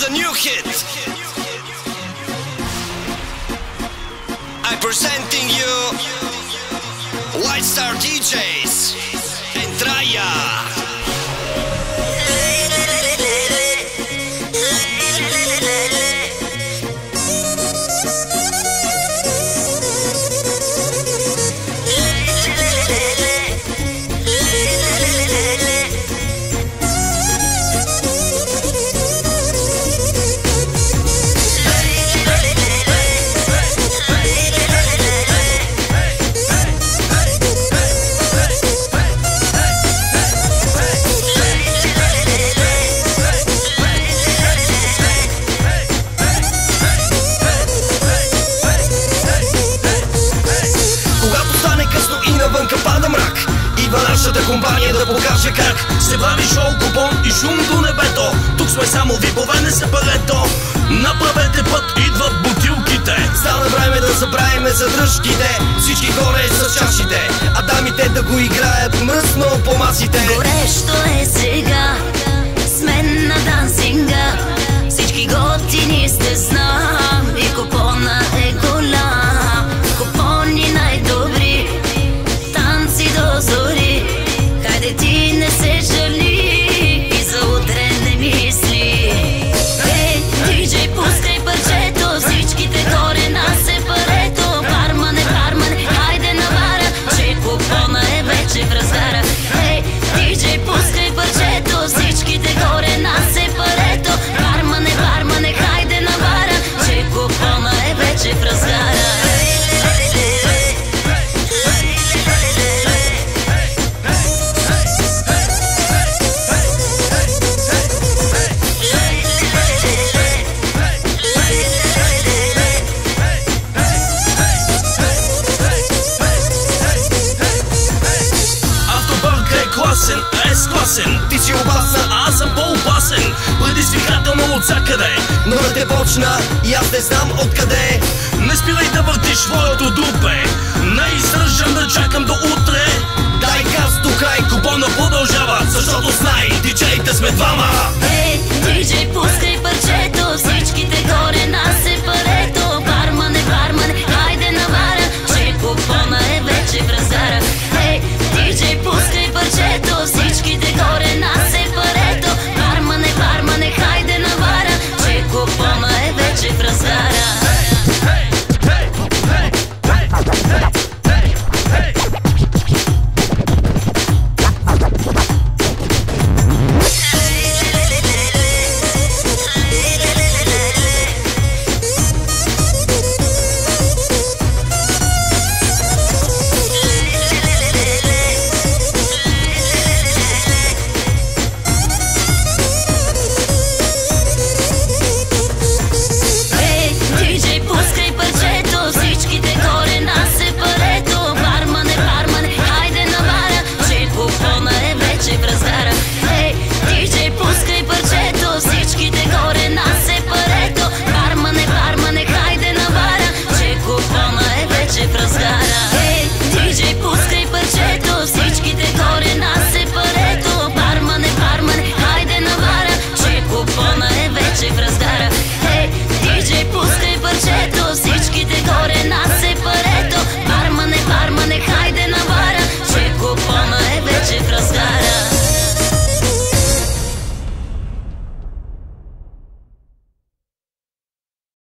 the new hit. I'm presenting you White Star DJs and Traya. Навънка пада мрак, идва нашата компания да покаже как се прави шоу, купон и шум до небето. Тук сме само випове, не се парето. Направете път, идват бутилките. Стана време да забравиме задръжките. Всички горе с чашите, а дамите да го играят мръсно по масите. Горещо е сега, сме на дансинга. Всички готини сте знам и купона е голям. Купони най-добри, до зори, хайде ти не се жали и за утре не мисли. Ей, диджей, пускай парчето, всичките горе на сепарето. Бармане, хайде на бара, че купона е вече в разгара. Ей, диджей, пускай парчето, всичките горе на сепарето. Бармане, хайде на бара, че купона е вече в разгара. Ти си опасна, а аз съм по-опасен. Предизвикателно от всякъде, но да те почна и аз не знам откъде. Не спирай да въртиш своето дупе, не издържам да чакам до